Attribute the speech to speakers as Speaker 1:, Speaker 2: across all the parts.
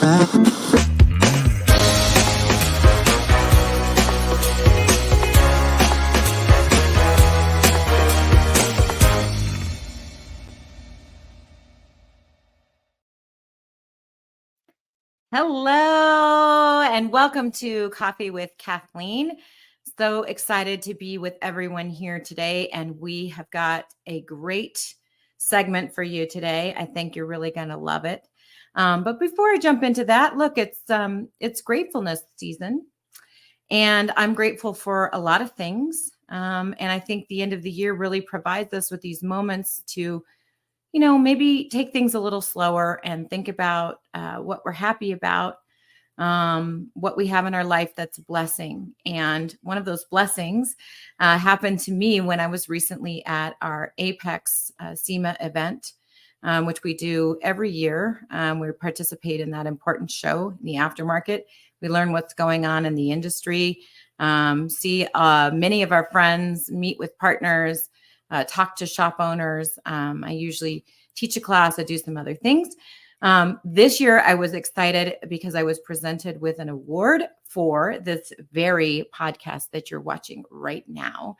Speaker 1: Hello, and welcome to Coffee with Kathleen. So excited to be with everyone here today, and we have got a great segment for you today. I think you're really going to love it. But before I jump into that, look, it's gratefulness season, and I'm grateful for a lot of things. And I think the end of the year really provides us with these moments to maybe take things a little slower and think about what we're happy about, what we have in our life that's a blessing. And one of those blessings happened to me when I was recently at our Apex SEMA event, which we do every year. We participate in that important show in the aftermarket. We learn what's going on in the industry, see many of our friends, meet with partners, talk to shop owners. I usually teach a class. I do some other things. This year, I was excited because I was presented with an award for this very podcast that you're watching right now.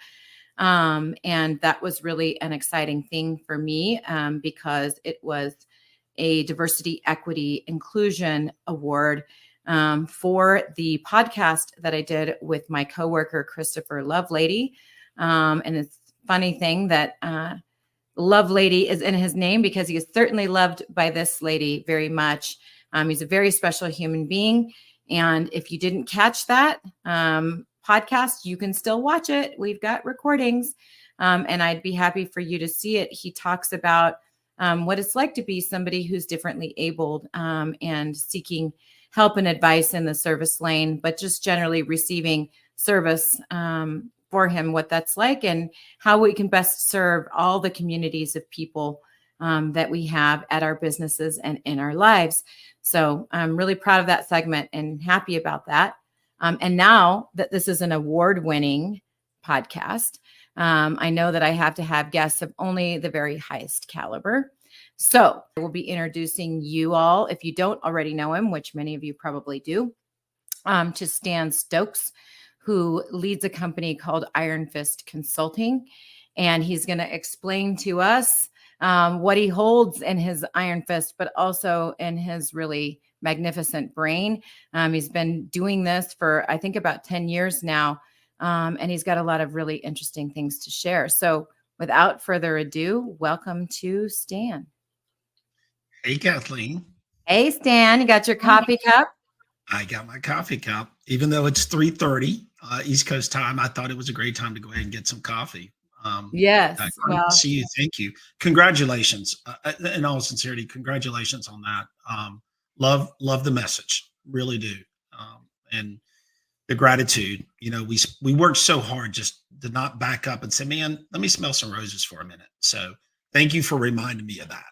Speaker 1: And that was really an exciting thing for me because it was a diversity, equity, inclusion award for the podcast that I did with my coworker, Christopher Lovelady. And it's funny thing that Lovelady is in his name because he is certainly loved by this lady very much. He's a very special human being. And if you didn't catch that podcast, you can still watch it. We've got recordings and I'd be happy for you to see it. He talks about what it's like to be somebody who's differently abled and seeking help and advice in the service lane, but just generally receiving service for him, what that's like and how we can best serve all the communities of people that we have at our businesses and in our lives. So I'm really proud of that segment and happy about that. And now that this is an award-winning podcast, I know that I have to have guests of only the very highest caliber. So I will be introducing you all, if you don't already know him, which many of you probably do, to Stan Stokes, who leads a company called Iron Fist Consulting. And he's going to explain to us what he holds in his iron fist, but also in his really magnificent brain. He's been doing this for, I think, about 10 years now. And he's got a lot of really interesting things to share. So without further ado, welcome to Stan.
Speaker 2: Hey, Kathleen.
Speaker 1: Hey, Stan, you got your coffee cup?
Speaker 2: I got my coffee cup. Even though it's 3:30 East Coast time, I thought it was a great time to go ahead and get some coffee.
Speaker 1: Yes.
Speaker 2: Well, see you. Thank you. Congratulations. In all sincerity, congratulations on that. Love the message. Really do. And the gratitude. We worked so hard just to not back up and say, man, let me smell some roses for a minute. So thank you for reminding me of that.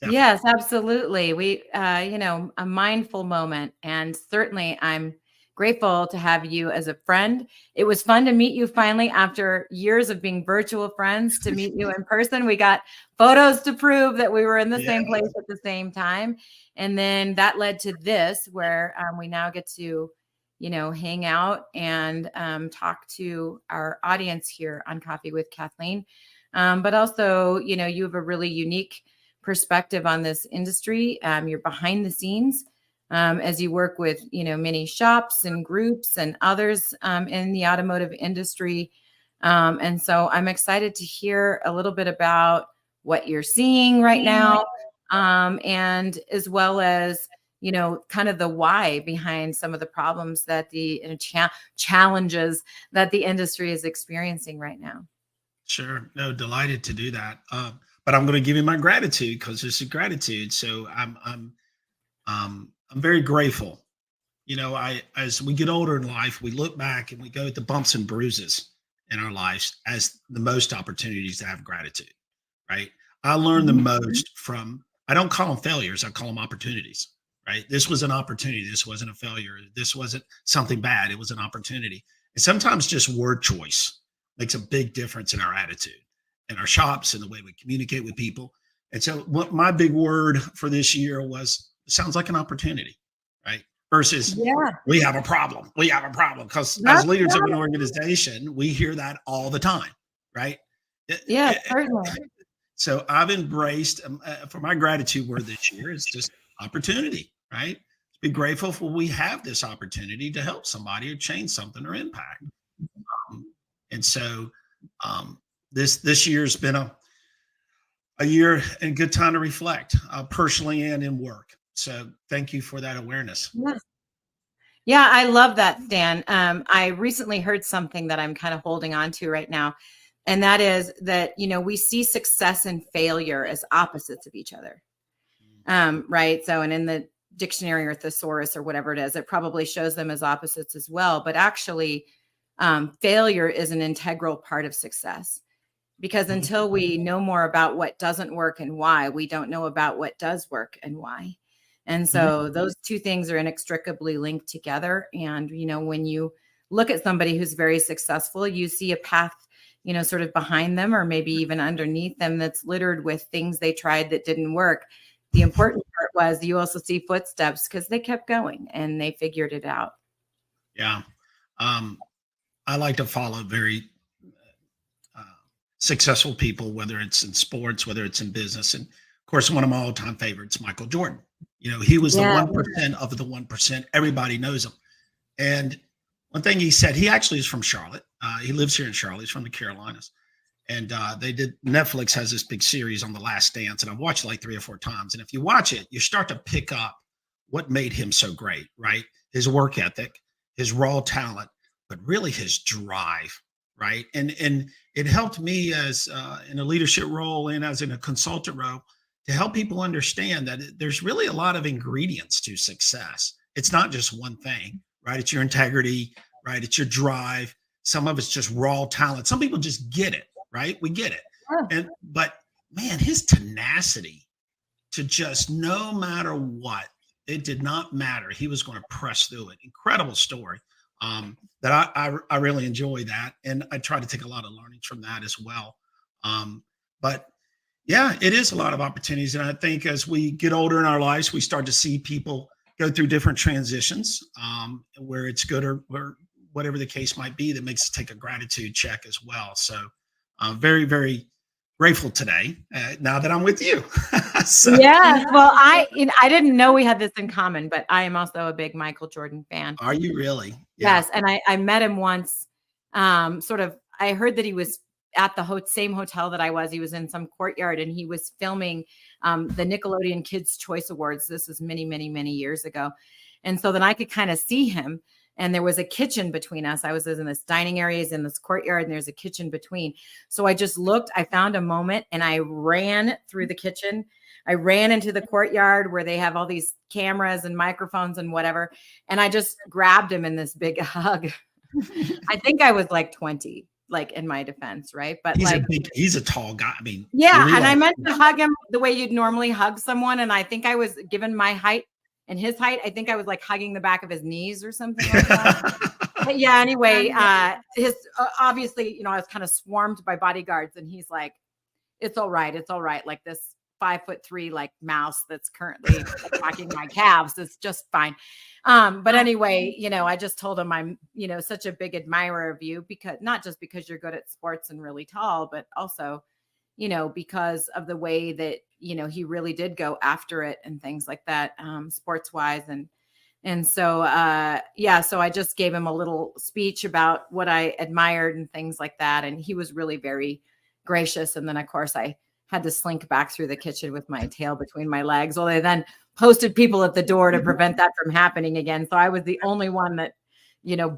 Speaker 1: Definitely. Yes, absolutely. We, a mindful moment. And certainly I'm grateful to have you as a friend. It was fun to meet you finally after years of being virtual friends to meet you in person. We got photos to prove that we were in the same place at the same time. And then that led to this, where we now get to, hang out and talk to our audience here on Coffee with Kathleen. But also, you have a really unique perspective on this industry. You're behind the scenes as you work with, many shops and groups and others in the automotive industry. And so I'm excited to hear a little bit about what you're seeing right now, and as well as, kind of the why behind some of the problems that the challenges that the industry is experiencing right now.
Speaker 2: Sure. No, delighted to do that. But I'm going to give you my gratitude because this is gratitude. So I'm very grateful. As we get older in life, we look back and we go at the bumps and bruises in our lives as the most opportunities to have gratitude, right? I learned the most from, I don't call them failures. I call them opportunities, right? This was an opportunity. This wasn't a failure. This wasn't something bad. It was an opportunity. And sometimes just word choice makes a big difference in our attitude, in our shops, and the way we communicate with people. And so what my big word for this year was, it sounds like an opportunity. right? Versus
Speaker 1: Yeah.
Speaker 2: we have a problem. We have a problem. Because as
Speaker 1: That's
Speaker 2: leaders of an
Speaker 1: right.
Speaker 2: organization, we hear that all the time, right?
Speaker 1: Yeah, certainly.
Speaker 2: So I've embraced for my gratitude word this year is just opportunity, right? Be grateful for we have this opportunity to help somebody or change something or impact. Um, and so this year's been a year and good time to reflect personally and in work. So thank you for that awareness.
Speaker 1: Yeah. Yeah, I love that, Stan. I recently heard something that I'm kind of holding on to right now. And that is that, we see success and failure as opposites of each other. Right. So, and in the dictionary or thesaurus or whatever it is, it probably shows them as opposites as well. But actually, failure is an integral part of success because
Speaker 2: Mhm.
Speaker 1: until we know more about what doesn't work and why, we don't know about what does work and why. And
Speaker 2: Mhm.
Speaker 1: so those two things are inextricably linked together. And, when you look at somebody who's very successful, you see a path, sort of behind them or maybe even underneath them that's littered with things they tried that didn't work. The important part was you also see footsteps because they kept going and they figured it out.
Speaker 2: Yeah. Um, I like to follow very uh, successful people, whether it's in sports, whether it's in business. And of course, one of my all time favorites, Michael Jordan. He was the
Speaker 1: Yeah.
Speaker 2: 1% of the 1%. Everybody knows him. And one thing he said, he actually is from Charlotte. He lives here in Charlotte. He's from the Carolinas. And they did, Netflix has this big series on The Last Dance. And I've watched it like 3 or 4 times. And if you watch it, you start to pick up what made him so great, right? His work ethic, his raw talent, but really his drive, right? And it helped me as in a leadership role and as in a consultant role to help people understand that there's really a lot of ingredients to success. It's not just one thing, right? It's your integrity, right? It's your drive. Some of it's just raw talent. Some people just get it, right? We get it.
Speaker 1: Yeah.
Speaker 2: But man, his tenacity to just no matter what, it did not matter. He was going to press through it. Incredible story. That I really enjoy that, and I try to take a lot of learnings from that as well. But yeah, it is a lot of opportunities, and I think as we get older in our lives, we start to see people go through different transitions, where it's good or whatever the case might be. That makes us take a gratitude check as well. So, I'm very very grateful today. Now that I'm with you, so
Speaker 1: Yes. Well, I didn't know we had this in common, but I am also a big Michael Jordan fan.
Speaker 2: are you really? Yeah.
Speaker 1: Yes, and I met him once. Sort of, I heard that he was at the same hotel that I was. He was in some courtyard, and he was filming the Nickelodeon Kids Choice Awards. This was many, many, many years ago, and so then I could kind of see him. And there was a kitchen between us. I was in this dining area, he's in this courtyard, and there's a kitchen between. So I just looked. I found a moment, and I ran through the kitchen. I ran into the courtyard where they have all these cameras and microphones and whatever. And I just grabbed him in this big hug. I think I was like 20, like in my defense, right? But like,
Speaker 2: He's a tall guy. I mean, you
Speaker 1: yeah. And I
Speaker 2: realize
Speaker 1: meant to hug him the way you'd normally hug someone. And I think I was given my height and his height. I think I was like hugging the back of his knees or something like that. But yeah, anyway, his obviously, I was kind of swarmed by bodyguards, and he's like, it's all right. It's all right. Like this 5'3" like mouse that's currently attacking my calves. It's just fine. But anyway, I just told him I'm, such a big admirer of you because not just because you're good at sports and really tall, but also, because of the way that, he really did go after it and things like that, sports wise. And so, yeah, so I just gave him a little speech about what I admired and things like that. And he was really very gracious. And then, of course, I had to slink back through the kitchen with my tail between my legs. Well, they then posted people at the door to prevent that from happening again. So I was the only one that,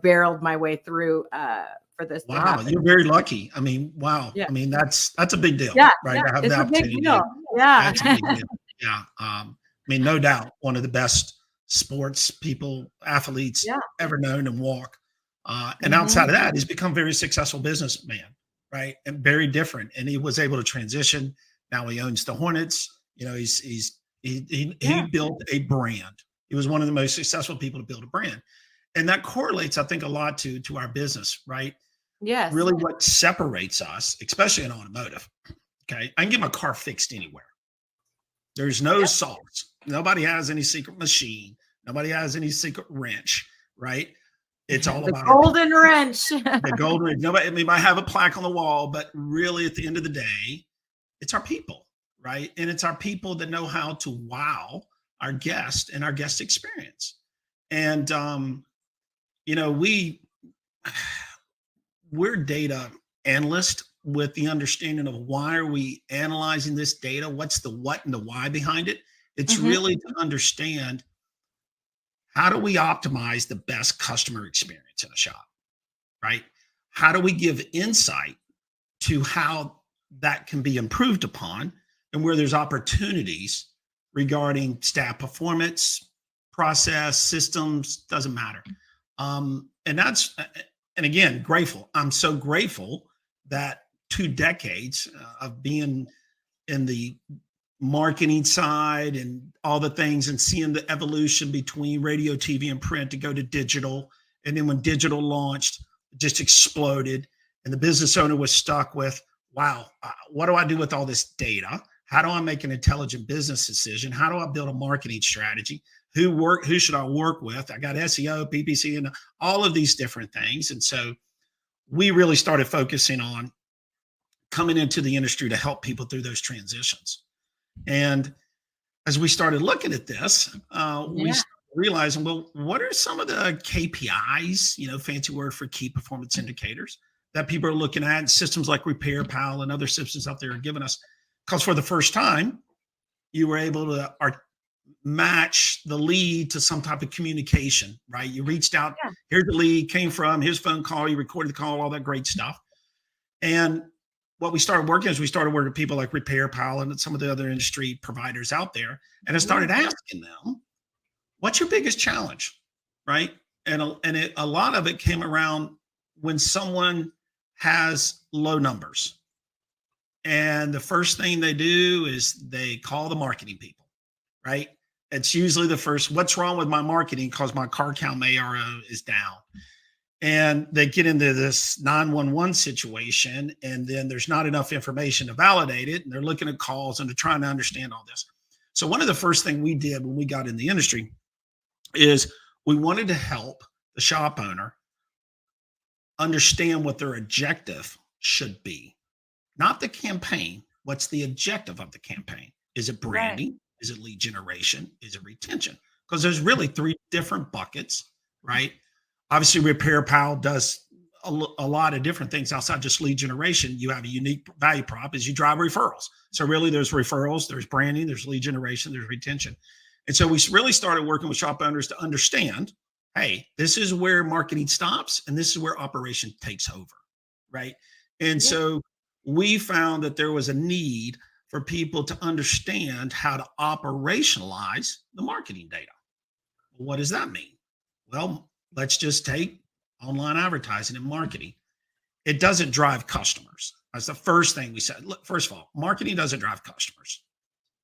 Speaker 1: barreled my way through for this to
Speaker 2: wow,
Speaker 1: happen.
Speaker 2: you're very lucky. I mean, wow.
Speaker 1: Yeah.
Speaker 2: I mean, that's a big deal,
Speaker 1: Yeah.
Speaker 2: right?
Speaker 1: Yeah.
Speaker 2: To have
Speaker 1: It's
Speaker 2: the
Speaker 1: a big
Speaker 2: opportunity.
Speaker 1: deal. Yeah.
Speaker 2: That's a big deal. Yeah. I mean, no doubt one of the best sports people, athletes
Speaker 1: Yeah.
Speaker 2: ever known and walk. And
Speaker 1: Mhm.
Speaker 2: outside of that, he's become a very successful businessman, right? And very different. And he was able to transition. Now he owns the Hornets. He
Speaker 1: Yeah.
Speaker 2: built a brand. He was one of the most successful people to build a brand. And that correlates, I think, a lot to our business, right?
Speaker 1: Yes.
Speaker 2: Really what separates us, especially in automotive. Okay. I can get my car fixed anywhere. There's no sauce. Nobody has any secret machine. Nobody has any secret wrench, right? It's all
Speaker 1: The
Speaker 2: about our people.
Speaker 1: golden wrench.
Speaker 2: The golden wrench. Nobody, we might have a plaque on the wall, but really at the end of the day, it's our people, right? And it's our people that know how to wow our guest and our guest experience. And you know, we're data analysts with the understanding of why are we analyzing this data? What's the what and the why behind it? It's
Speaker 1: Mhm.
Speaker 2: really to understand how do we optimize the best customer experience in a shop, right? How do we give insight to how that can be improved upon and where there's opportunities regarding staff performance, process, systems, doesn't matter. And that's, and again, grateful. I'm so grateful that 2 decades of being in the marketing side and all the things and seeing the evolution between radio, TV, and print to go to digital. And then when digital launched, it just exploded. And the business owner was stuck with, wow, what do I do with all this data? How do I make an intelligent business decision? How do I build a marketing strategy? Who should I work with? I got SEO, PPC, and all of these different things. And so we really started focusing on coming into the industry to help people through those transitions. And as we started looking at this, we started realizing, well, what are some of the KPIs, you know, fancy word for key performance indicators that people are looking at? Systems like Repair Pal and other systems out there are giving us, because for the first time, you were able to match the lead to some type of communication, right? You reached out, here's the lead came from, here's phone call, you recorded the call, all that great stuff. And what we started working is we started working with people like Repair Pal and some of the other industry providers out there. And I started asking them, what's your biggest challenge? Right. And a lot of it came around when someone has low numbers. And the first thing they do is they call the marketing people, right? It's usually the first, what's wrong with my marketing? Because my car count ARO is down. And they get into this 911 situation, and then there's not enough information to validate it. And they're looking at calls and they're trying to understand all this. So one of the first things we did when we got in the industry is we wanted to help the shop owner understand what their objective should be. Not the campaign. What's the objective of the campaign? Is it branding? Right. Is it lead generation? Is it retention? Because there's really 3 different buckets, right? Obviously, Repair Pal does a lot of different things outside just lead generation. You have a unique value prop is you drive referrals. So really there's referrals, there's branding, there's lead generation, there's retention. And so we really started working with shop owners to understand, hey, this is where marketing stops and this is where operation takes over, right? And so we found that there was a need for people to understand how to operationalize the marketing data. What does that mean? Well, let's just take online advertising and marketing. It doesn't drive customers. That's the first thing we said. Look, first of all, marketing doesn't drive customers.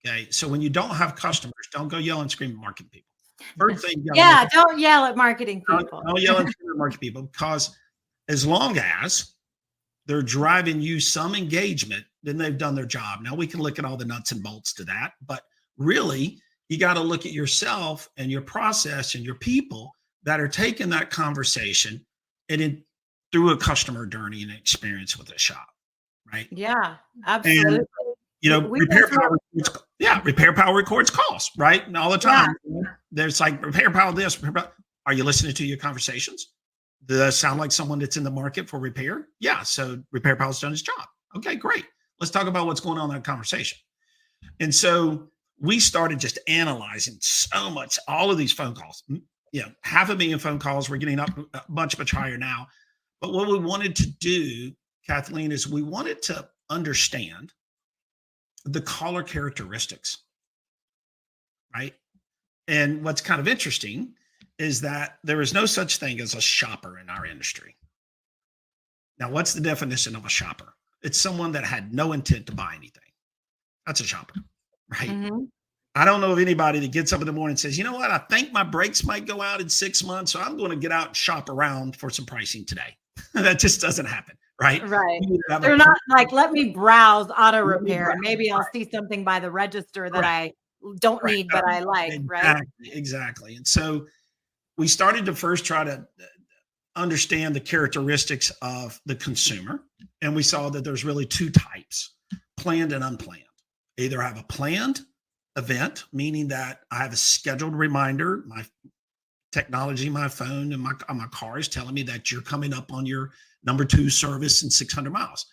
Speaker 2: Okay. So when you don't have customers, don't go yell and scream at marketing people. First thing.
Speaker 1: Don't yell at marketing people.
Speaker 2: Don't yell and scream at marketing people, because as long as they're driving you some engagement, then they've done their job. Now we can look at all the nuts and bolts to that, but really you got to look at yourself and your process and your people that are taking that conversation and through a customer journey and experience with a shop, right?
Speaker 1: Yeah, absolutely. And,
Speaker 2: you know, Repair Pal records calls, right? And all the time, there's like Repair Pal this, Repair Pal. Are you listening to your conversations? Does that sound like someone that's in the market for repair? Yeah. So Repair Pal's done his job. Okay, great. Let's talk about what's going on in that conversation. And so we started just analyzing so much, all of these phone calls. 500,000 phone calls. We're getting up much higher now. But what we wanted to do, Kathleen, is we wanted to understand the caller characteristics, right? And what's kind of interesting is that there is no such thing as a shopper in our industry. Now, what's the definition of a shopper? It's someone that had no intent to buy anything. That's a shopper, right? Mm-hmm. I don't know of anybody that gets up in the morning and says, you know what, I think my brakes might go out in 6 months, so I'm going to get out and shop around for some pricing today. That just doesn't happen, right?
Speaker 1: Right. They're not like, let me browse auto repair and maybe I'll see something by the register that I don't
Speaker 2: Right.
Speaker 1: need, but I like, right?
Speaker 2: Exactly. And so we started to first try to understand the characteristics of the consumer. And we saw that there's really two types: planned and unplanned. Either have a planned event, meaning that I have a scheduled reminder, my technology, my phone, and my car is telling me that you're coming up on your number two service in 600 miles.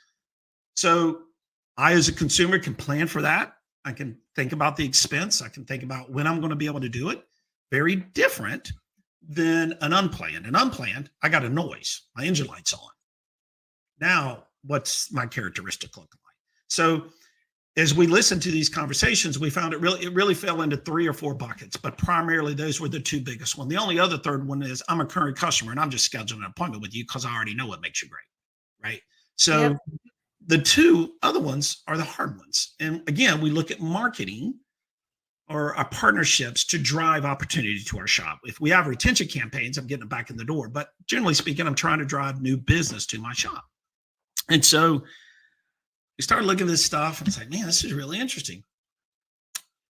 Speaker 2: So I, as a consumer, can plan for that. I can think about the expense. I can think about when I'm going to be able to do it. Very different than an unplanned. An unplanned, I got a noise. My engine light's on. Now, what's my characteristic looking like? So as we listened to these conversations, we found it really fell into 3 or 4 buckets, but primarily those were the 2 biggest one. The only other third one is I'm a current customer and I'm just scheduling an appointment with you because I already know what makes you great. Right. So
Speaker 1: Yep.
Speaker 2: the 2 other ones are the hard ones. And again, we look at marketing or our partnerships to drive opportunity to our shop. If we have retention campaigns, I'm getting it back in the door. But generally speaking, I'm trying to drive new business to my shop. And so we started looking at this stuff and it's like, man, this is really interesting.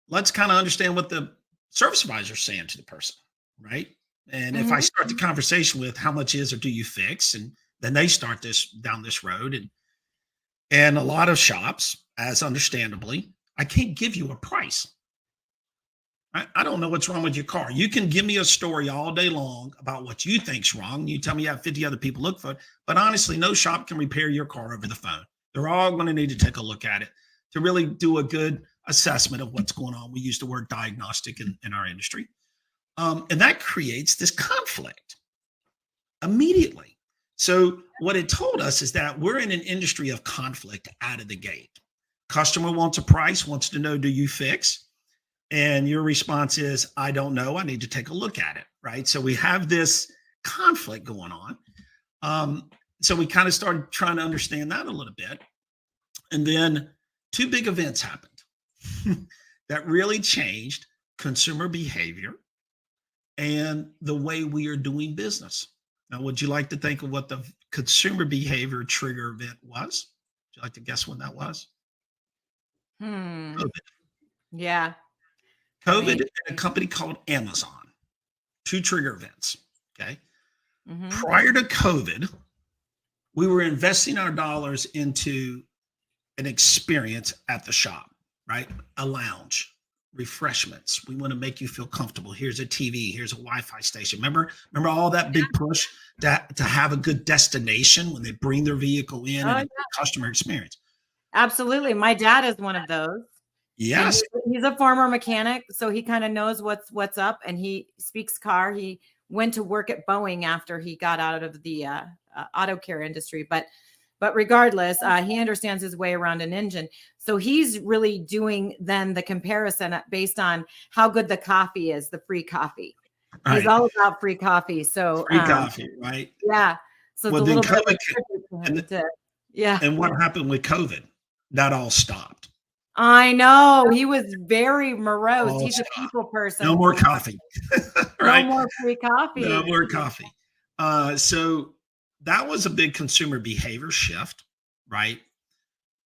Speaker 2: Let's kind of understand what the service advisor is saying to the person, right? And if I
Speaker 1: Mhm.
Speaker 2: start the conversation with how much is or do you fix, and then they start this down this road, and a lot of shops, as understandably, I can't give you a price. I don't know what's wrong with your car. You can give me a story all day long about what you think's wrong. You tell me you have 50 other people look for it. But honestly, no shop can repair your car over the phone. They're all going to need to take a look at it to really do a good assessment of what's going on. We use the word diagnostic in our industry. And that creates this conflict immediately. So what it told us is that we're in an industry of conflict out of the gate. Customer wants a price, wants to know, do you fix? And your response is, I don't know. I need to take a look at it. Right. So we have this conflict going on. So we kind of started trying to understand that a little bit. And then 2 big events happened that really changed consumer behavior and the way we are doing business. Now, would you like to think of what the consumer behavior trigger event was? Would you like to guess when that was?
Speaker 1: Hmm.
Speaker 2: COVID.
Speaker 1: Yeah. I
Speaker 2: COVID
Speaker 1: mean,
Speaker 2: and a company called Amazon. 2 trigger events. Okay.
Speaker 1: mhm.
Speaker 2: Prior to COVID, we were investing our dollars into an experience at the shop, right? A lounge, refreshments. We want to make you feel comfortable. Here's a TV, here's a Wi-Fi station. Remember all that big push to have a good destination when they bring their vehicle in
Speaker 1: Oh,
Speaker 2: and a
Speaker 1: yeah,
Speaker 2: good customer experience.
Speaker 1: absolutely. My dad is one of those. And
Speaker 2: Yes.
Speaker 1: he's a former mechanic, so he kind of knows what's up, and he speaks car. He went to work at Boeing after he got out of the auto care industry, but regardless, he understands his way around an engine. So he's really doing then the comparison based on how good the coffee is, the free coffee. He's
Speaker 2: Right.
Speaker 1: all about free coffee. So
Speaker 2: Free coffee, right?
Speaker 1: yeah, so it's
Speaker 2: Well,
Speaker 1: a
Speaker 2: then
Speaker 1: little bit of
Speaker 2: COVID
Speaker 1: a tribute to him
Speaker 2: and
Speaker 1: to, yeah.
Speaker 2: and what happened with COVID? That all stopped.
Speaker 1: I know he was very morose.
Speaker 2: All
Speaker 1: He's a
Speaker 2: stopped.
Speaker 1: people
Speaker 2: No
Speaker 1: person
Speaker 2: more
Speaker 1: for sure.
Speaker 2: coffee.
Speaker 1: No
Speaker 2: Right?
Speaker 1: more free
Speaker 2: No
Speaker 1: coffee.
Speaker 2: more coffee. So that was a big consumer behavior shift, right?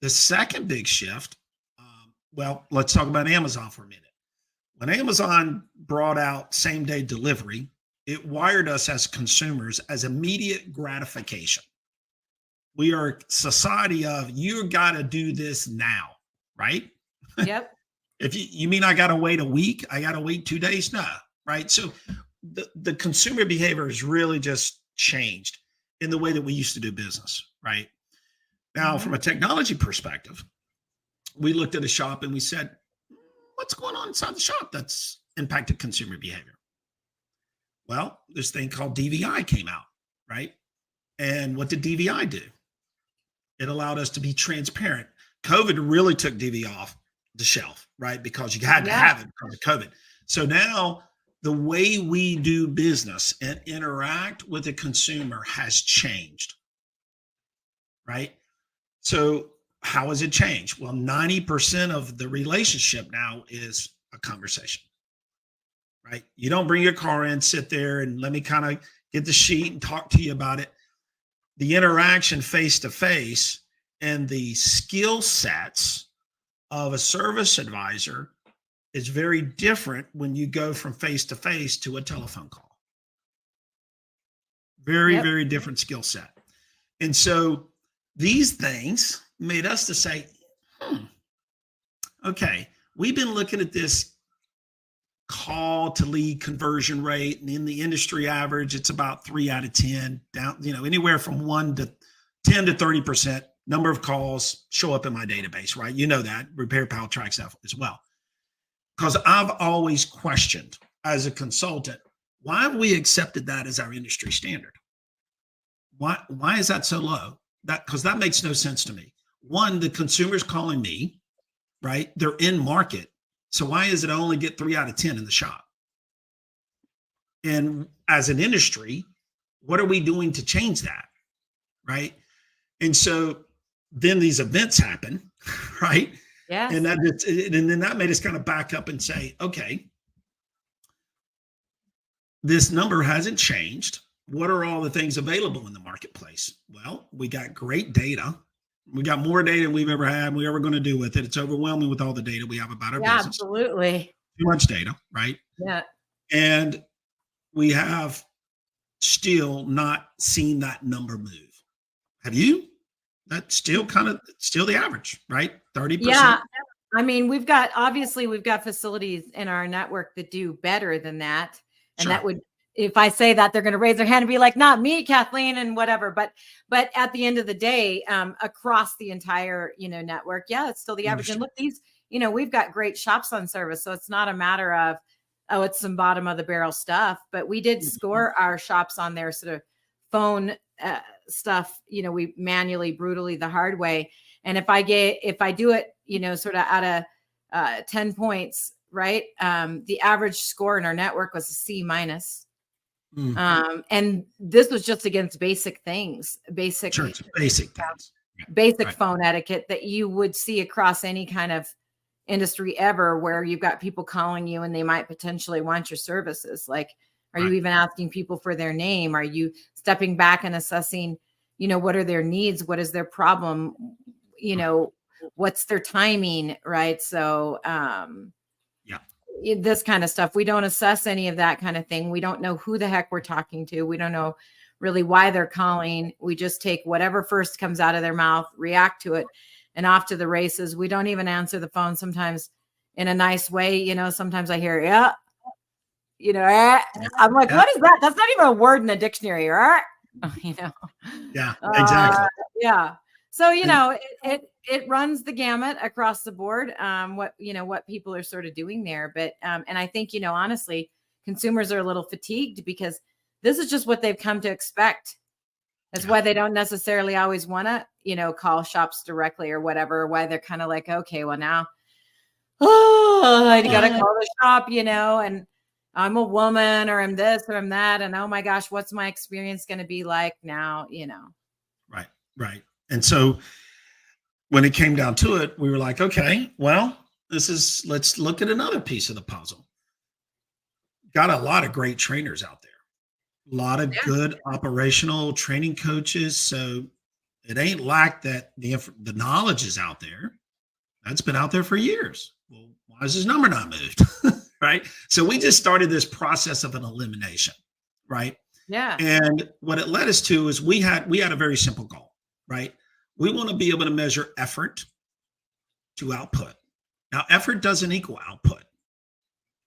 Speaker 2: The second big shift, well, let's talk about Amazon for a minute. When Amazon brought out same day delivery, it wired us as consumers as immediate gratification. We are a society of you got to do this now, right?
Speaker 1: Yep.
Speaker 2: If you mean I got to wait a week, I got to wait 2 days, no, right? So the consumer behavior has really just changed in the way that we used to do business, right? Now, from
Speaker 1: Mhm.
Speaker 2: a technology perspective, we looked at a shop and we said, what's going on inside the shop that's impacted consumer behavior? Well, this thing called DVI came out, right? And what did DVI do? It allowed us to be transparent. COVID really took DVI off the shelf, right? Because you had to
Speaker 1: Yeah.
Speaker 2: have it because of COVID. So now the way we do business and interact with the consumer has changed, right? So how has it changed? Well, 90% of the relationship now is a conversation, right? You don't bring your car in, sit there and let me kind of get the sheet and talk to you about it. The interaction face to face and the skill sets of a service advisor is very different when you go from face to face to a telephone call. Very,
Speaker 1: Yep.
Speaker 2: very different skill set. And so these things made us to say, okay, we've been looking at this call to lead conversion rate, and in the industry average, it's about 3 out of 10, down, anywhere from 1 to 10 to 30% number of calls show up in my database, right? You know that Repair Pal tracks that as well. Because I've always questioned as a consultant, why have we accepted that as our industry standard? Why is that so low? Because that makes no sense to me. One, the consumer's calling me, right? They're in market. So why is it I only get 3 out of 10 in the shop? And as an industry, what are we doing to change that? Right. And so then these events happen, right?
Speaker 1: Yes.
Speaker 2: And then that made us kind of back up and say, okay, this number hasn't changed. What are all the things available in the marketplace? Well, we got great data. We got more data than we've ever had, we're ever going to do with it. It's overwhelming with all the data we have about our business.
Speaker 1: Absolutely.
Speaker 2: Too much data, right?
Speaker 1: Yeah.
Speaker 2: And we have still not seen that number move. Have you? That's still still the average, right? 30%.
Speaker 1: Yeah. I mean, we've got facilities in our network that do better than that. And that would, if I say that, they're going to raise their hand and be like, not me, Kathleen, and whatever. But at the end of the day, across the entire, network, yeah, it's still the average. And look, these, we've got great shops on service. So it's not a matter of, oh, it's some bottom of the barrel stuff. But we did score our shops on their sort of phone stuff, we manually, brutally, the hard way. And if I do it, sort of out of 10 points, right? The average score in our network was a C-. And this was just against basic things, basic
Speaker 2: things.
Speaker 1: Basic phone etiquette that you would see across any kind of industry ever, where you've got people calling you and they might potentially want your services. Like, are you even asking people for their name? Are you stepping back and assessing, what are their needs? What is their problem? What's their timing? Right. So, this kind of stuff, we don't assess any of that kind of thing. We don't know who the heck we're talking to. We don't know really why they're calling. We just take whatever first comes out of their mouth, react to it, and off to the races. We don't even answer the phone sometimes in a nice way. Sometimes I hear, I'm like, what is that? That's not even a word in the dictionary, right?
Speaker 2: Yeah, exactly.
Speaker 1: Yeah. So, it runs the gamut across the board. What people are sort of doing there. But, and I think, honestly, consumers are a little fatigued because this is just what they've come to expect. That's why they don't necessarily always want to, call shops directly or whatever, why they're kind of like, okay, well now, I got to call the shop, and I'm a woman or I'm this or I'm that. And oh my gosh, what's my experience going to be like now,
Speaker 2: Right. And so when it came down to it, we were like, okay, well, let's look at another piece of the puzzle. Got a lot of great trainers out there, a lot of good operational training coaches. So it ain't like that the knowledge is out there. That's been out there for years. Well, why is this number not moved? Right. So we just started this process of an elimination. Right.
Speaker 1: Yeah.
Speaker 2: And what it led us to is we had a very simple goal, right? We want to be able to measure effort to output. Now, effort doesn't equal output.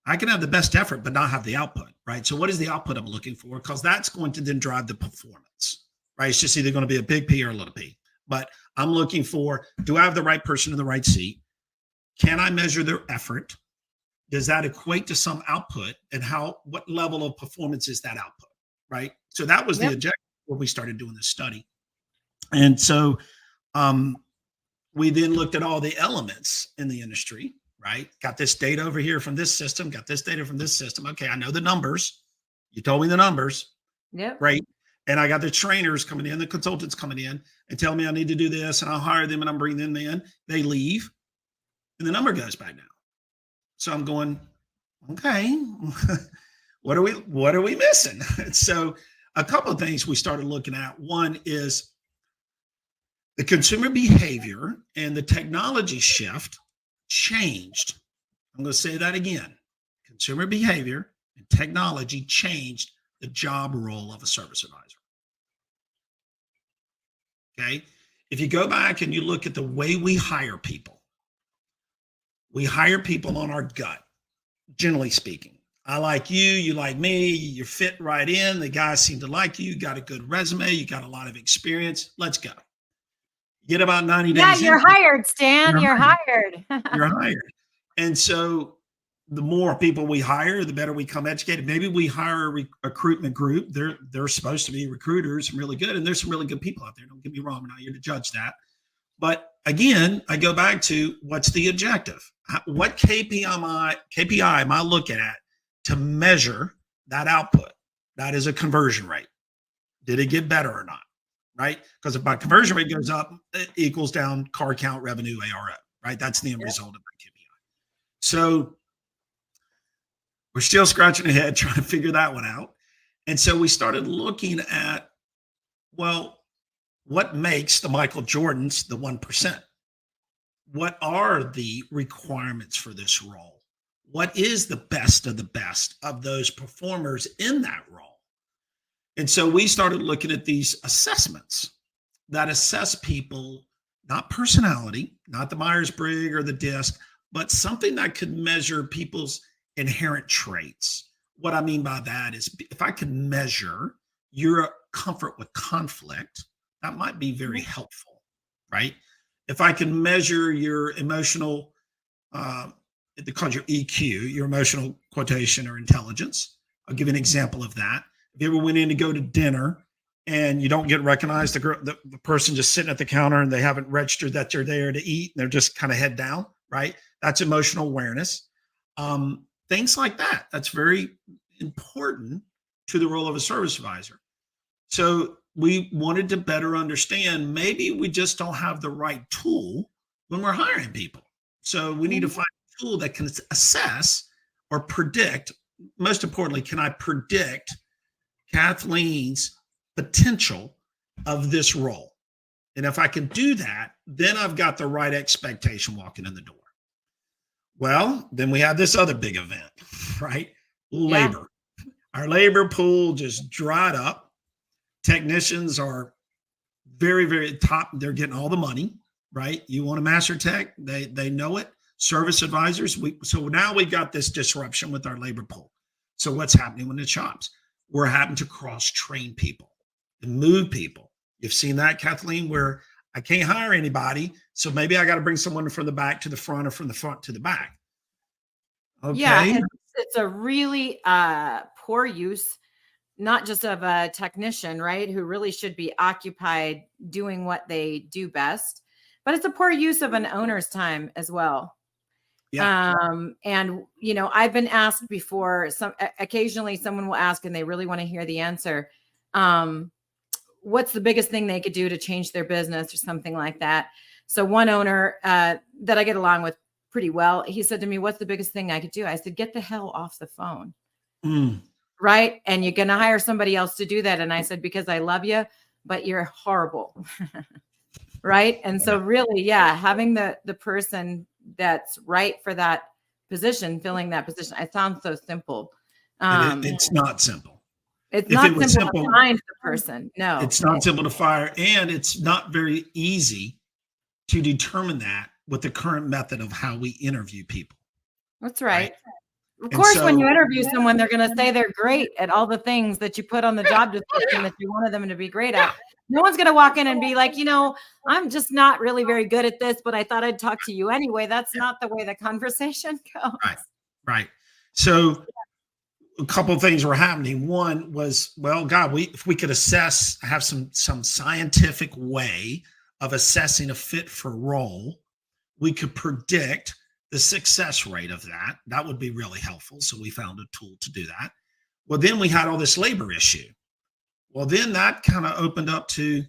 Speaker 2: I can have the best effort, but not have the output, right? So what is the output I'm looking for? Because that's going to then drive the performance, right? It's just either going to be a big P or a little p. But I'm looking for, do I have the right person in the right seat? Can I measure their effort? Does that equate to some output? And what level of performance is that output, right? So that was the objective when we started doing this study. And so we then looked at all the elements in the industry, right? Got this data over here from this system, got this data from this system. Okay, I know the numbers. You told me the numbers.
Speaker 1: Yeah.
Speaker 2: Right. And I got the trainers coming in, the consultants coming in and tell me I need to do this, and I'll hire them and I'm bringing them in. They leave and the number goes back down. So I'm going, okay, what are we missing? So a couple of things we started looking at. One is the consumer behavior and the technology shift changed. I'm going to say that again. Consumer behavior and technology changed the job role of a service advisor. Okay. If you go back and you look at the way we hire people on our gut, generally speaking. I like you, you like me, you fit right in. The guys seem to like you, got a good resume, you got a lot of experience. Let's go. Get about 90
Speaker 1: Yeah,
Speaker 2: days
Speaker 1: you're
Speaker 2: in,
Speaker 1: hired, Stan.
Speaker 2: you're
Speaker 1: You're
Speaker 2: hired.
Speaker 1: hired.
Speaker 2: You're hired. And so the more people we hire, the better we come educated. Maybe we hire a recruitment group. They're supposed to be recruiters and really good. And there's some really good people out there. Don't get me wrong. I'm not here to judge that. But again, I go back to what's the objective? What KPI am I looking at to measure that output? That is a conversion rate. Did it get better or not? Right? Because if my conversion rate goes up, it equals down car count, revenue, ARO. Right? That's the end result of my KPI. So we're still scratching our head trying to figure that one out. And so we started looking at, well, what makes the Michael Jordans the 1%? What are the requirements for this role? What is the best of those performers in that role? And so we started looking at these assessments that assess people, not personality, not the Myers-Briggs or the DISC, but something that could measure people's inherent traits. What I mean by that is if I can measure your comfort with conflict, that might be very helpful, right? If I can measure your emotional, they call your EQ, your emotional quotation or intelligence. I'll give you an example of that. If you ever went in to go to dinner and you don't get recognized, the person just sitting at the counter and they haven't registered that they're there to eat, and they're just kind of head down, right? That's emotional awareness. Things like that. That's very important to the role of a service advisor. So we wanted to better understand, maybe we just don't have the right tool when we're hiring people. So we need to find a tool that can assess or predict. Most importantly, can I predict Kathleen's potential of this role? And if I can do that, then I've got the right expectation walking in the door. Well, then we have this other big event, right? Labor. Yeah. Our labor pool just dried up. Technicians are very, very top. They're getting all the money, right? You want a master tech, they know it. Service advisors. So now we got this disruption with our labor pool. So what's happening in the shops? We're having to cross-train people and move people. You've seen that, Kathleen, where I can't hire anybody. So maybe I got to bring someone from the back to the front or from the front to the back. Okay.
Speaker 1: Yeah, it's a really poor use, not just of a technician, right, who really should be occupied doing what they do best, but it's a poor use of an owner's time as well. Yeah. And you know, I've been asked before, occasionally someone will ask and they really want to hear the answer. What's the biggest thing they could do to change their business or something like that? So one owner that I get along with pretty well, he said to me, what's the biggest thing I could do? I said, get the hell off the phone. Right. And you're going to hire somebody else to do that. And I said, because I love you, but you're horrible. Right. And so really, yeah, having the person that's right for that position, filling that position. It sounds so simple.
Speaker 2: It's not simple.
Speaker 1: It's not simple to find the person. No,
Speaker 2: it's not simple to fire. And it's not very easy to determine that with the current method of how we interview people.
Speaker 1: That's right. Of course, when you interview someone, they're going to say they're great at all the things that you put on the job description that you wanted them to be great at. No one's going to walk in and be like, you know, I'm just not really very good at this, but I thought I'd talk to you anyway. That's not the way the conversation goes.
Speaker 2: Right. So a couple of things were happening. One was, well, God, if we could have some scientific way of assessing a fit for role, we could predict the success rate of that. That would be really helpful. So we found a tool to do that. Well, then we had all this labor issue. Well, then that kind of opened up to,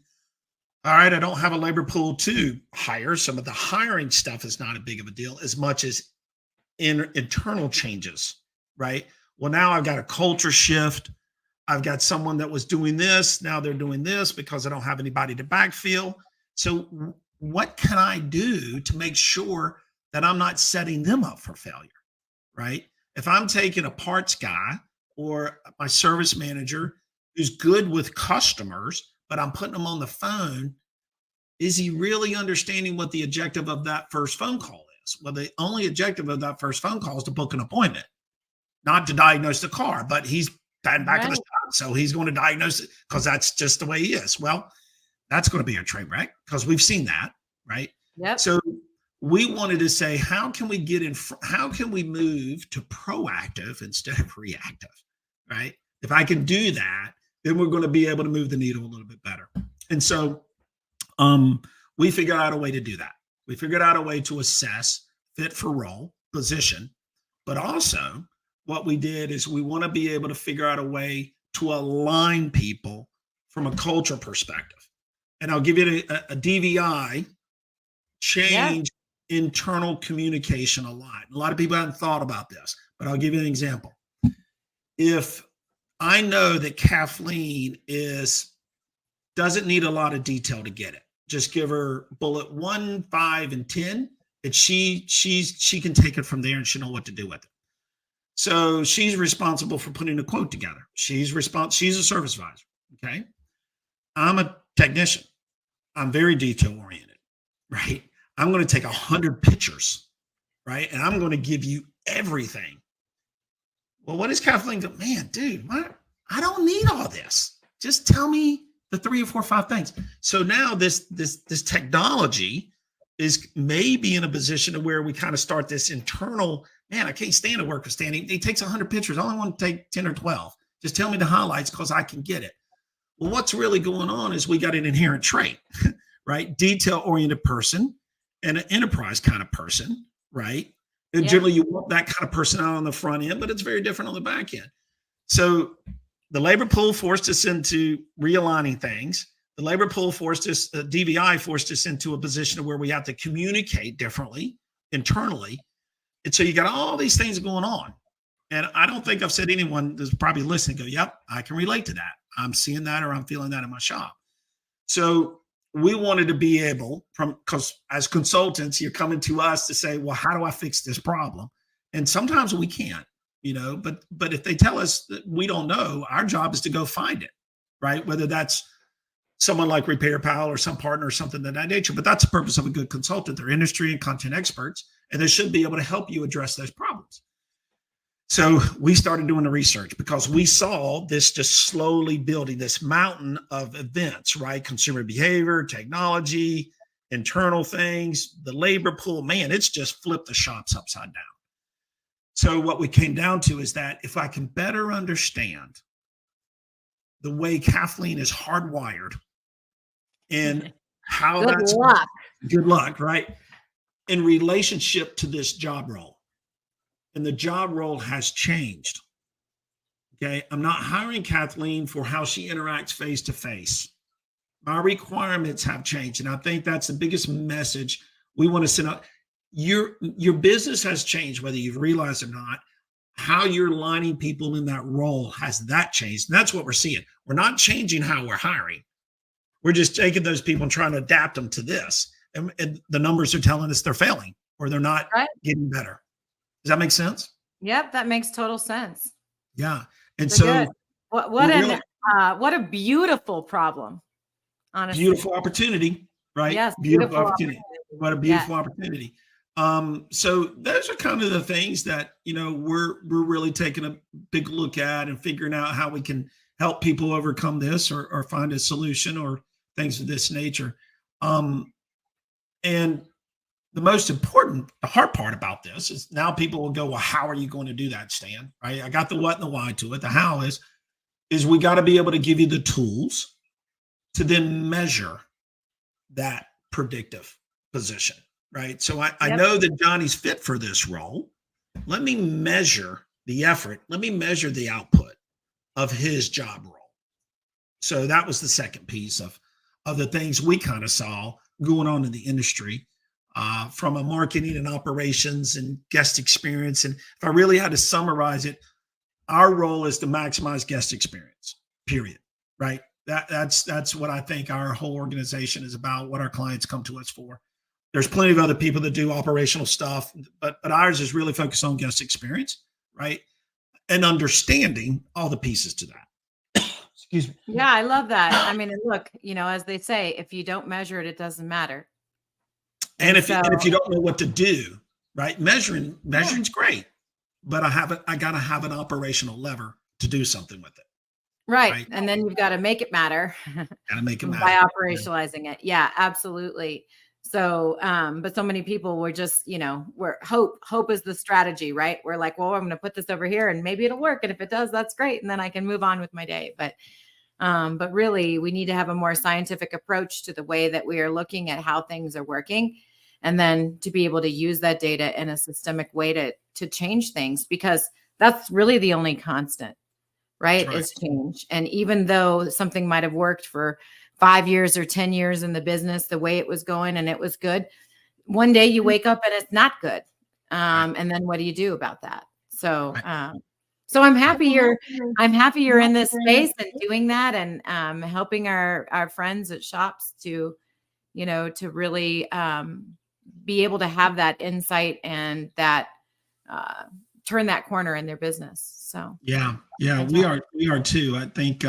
Speaker 2: all right, I don't have a labor pool to hire. Some of the hiring stuff is not a big of a deal as much as internal changes, right? Well, now I've got a culture shift. I've got someone that was doing this. Now they're doing this because I don't have anybody to backfill. So what can I do to make sure that I'm not setting them up for failure? right? If I'm taking a parts guy or my service manager who's good with customers, but I'm putting them on the phone, is he really understanding what the objective of that first phone call is? Well, the only objective of that first phone call is to book an appointment, not to diagnose the car, but he's back in the
Speaker 1: Right.
Speaker 2: shop. So he's going to diagnose it because that's just the way he is. Well, that's going to be a train wreck because we've seen that, right?
Speaker 1: Yep.
Speaker 2: So we wanted to say, how can we how can we move to proactive instead of reactive, right? If I can do that, then we're going to be able to move the needle a little bit better. And so we figured out a way to do that. We figured out a way to assess fit for role, position, but also what we did is we want to be able to figure out a way to align people from a culture perspective. And I'll give you a DVI
Speaker 1: Yeah.
Speaker 2: change internal communication a lot. A lot of people haven't thought about this, but I'll give you an example. If I know that Kathleen doesn't need a lot of detail to get it, just give her bullet 1, 5, and 10, and she can take it from there and she'll know what to do with it. So she's responsible for putting a quote together. She's a service advisor. Okay. I'm a technician. I'm very detail oriented, right? I'm going to take 100 pictures, right? And I'm going to give you everything. Well, what is Kathleen go? Man, dude, I don't need all this. Just tell me the 3 or 4 or 5 things. So now this technology is maybe in a position to where we kind of start this internal, man, I can't stand to work with Stan. He takes 100 pictures. I only want to take 10 or 12. Just tell me the highlights because I can get it. Well, what's really going on is we got an inherent trait, right? Detail-oriented person and an enterprise kind of person, right? And
Speaker 1: Yep.
Speaker 2: generally you want that kind of person out on the front end, but it's very different on the back end. So the labor pool forced us into realigning things. The labor pool forced us, DVI forced us into a position where we have to communicate differently internally. And so you got all these things going on. And I don't think I've said anyone that's probably listening go, yep, I can relate to that. I'm seeing that or I'm feeling that in my shop. So we wanted to be able because as consultants, you're coming to us to say, well, how do I fix this problem? And sometimes we can't, but if they tell us that we don't know, our job is to go find it, right? Whether that's someone like Repair Pal or some partner or something of that nature. But that's the purpose of a good consultant. They're industry and content experts, and they should be able to help you address those problems. So we started doing the research because we saw this just slowly building this mountain of events, right? Consumer behavior, technology, internal things, the labor pool, man, it's just flipped the shops upside down. So what we came down to is that if I can better understand the way Kathleen is hardwired and how
Speaker 1: Good
Speaker 2: that's
Speaker 1: luck.
Speaker 2: good luck, right? In relationship to this job role. And the job role has changed. Okay. I'm not hiring Kathleen for how she interacts face to face. My requirements have changed. And I think that's the biggest message we want to send out. Your business has changed, whether you've realized or not. How you're lining people in that role has that changed. And that's what we're seeing. We're not changing how we're hiring. We're just taking those people and trying to adapt them to this. And the numbers are telling us they're failing or they're not getting better. Does that make sense?
Speaker 1: Yep, that makes total sense.
Speaker 2: Yeah. And
Speaker 1: So
Speaker 2: so
Speaker 1: good. What a beautiful problem. Honestly.
Speaker 2: beautiful opportunity, right?
Speaker 1: Yes,
Speaker 2: Beautiful opportunity. What a beautiful opportunity. So those are kind of the things that we're really taking a big look at and figuring out how we can help people overcome this or find a solution or things of this nature. And the most important, the hard part about this is now people will go, well, how are you going to do that, Stan? Right? I got the what and the why to it. The how is we got to be able to give you the tools to then measure that predictive position, right? So I know that Johnny's fit for this role. Let me measure the effort. Let me measure the output of his job role. So that was the second piece of the things we kind of saw going on in the industry. From a marketing and operations and guest experience. And if I really had to summarize it, our role is to maximize guest experience, period. Right. That's what I think our whole organization is about, what our clients come to us for. There's plenty of other people that do operational stuff, but ours is really focused on guest experience, right? And understanding all the pieces to that. Excuse me.
Speaker 1: Yeah, I love that. I mean, and look, as they say, if you don't measure it, it doesn't matter.
Speaker 2: And
Speaker 1: And
Speaker 2: if
Speaker 1: so,
Speaker 2: you don't know what to do, right? Measuring's great, but I gotta have an operational lever to do something with it.
Speaker 1: right.
Speaker 2: Right.
Speaker 1: And then you've got to make it matter
Speaker 2: Gotta make it
Speaker 1: by
Speaker 2: matter.
Speaker 1: operationalizing it. Yeah, absolutely. So, but so many people were just, we're hope is the strategy, right? We're like, well, I'm going to put this over here and maybe it'll work. And if it does, that's great. And then I can move on with my day. But really we need to have a more scientific approach to the way that we are looking at how things are working. And then to be able to use that data in a systemic way to change things, because that's really the only constant, right? Is change. And even though something might have worked for 5 years or 10 years in the business, the way it was going and it was good, one day you wake up and it's not good. And then what do you do about that? So, so I'm happy you're in this space and doing that, and helping our friends at shops to, to really be able to have that insight and that turn that corner in their business. So
Speaker 2: yeah, we are too. I think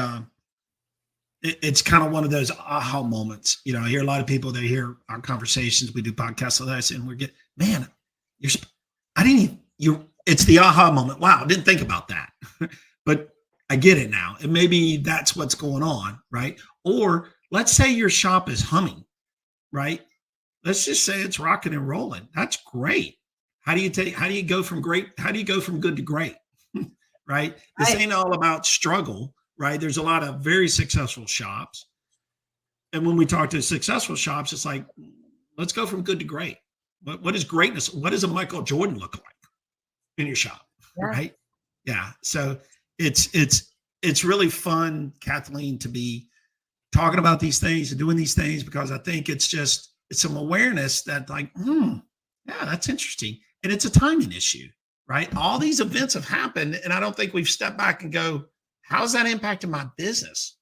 Speaker 2: it's kind of one of those aha moments. I hear a lot of people that hear our conversations. We do podcasts like this, and we get, man, I didn't even, it's the aha moment. Wow, I didn't think about that. But I get it now. And maybe that's what's going on, right? Or let's say your shop is humming, right? Let's just say it's rocking and rolling. That's great. How do you go from good to great? Right? This ain't all about struggle, right? There's a lot of very successful shops. And when we talk to successful shops, it's like, let's go from good to great. What is greatness? What does a Michael Jordan look like in your shop? Yeah. Right? Yeah. So it's really fun, Kathleen, to be talking about these things and doing these things, because I think it's some awareness that like, yeah, that's interesting. And it's a timing issue, right? All these events have happened, and I don't think we've stepped back and go, how's that impacting my business,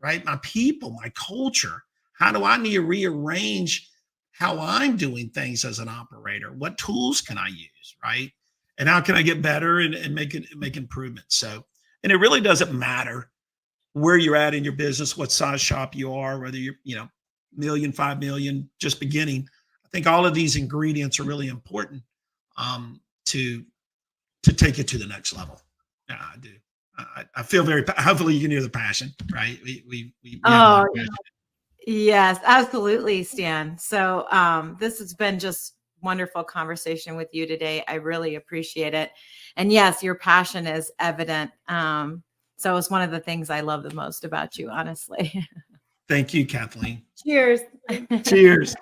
Speaker 2: right? My people, my culture. How do I need to rearrange how I'm doing things as an operator? What tools can I use, right? And how can I get better and make improvements? So, and it really doesn't matter where you're at in your business, what size shop you are, whether you're, million, 5 million, just beginning. I think all of these ingredients are really important to take it to the next level. Yeah, I do. I feel hopefully you can hear the passion, right? We
Speaker 1: oh, yes, absolutely, Stan. So this has been just wonderful conversation with you today. I really appreciate it. And yes, your passion is evident. So it's one of the things I love the most about you, honestly.
Speaker 2: Thank you, Kathleen.
Speaker 1: Cheers.
Speaker 2: Cheers.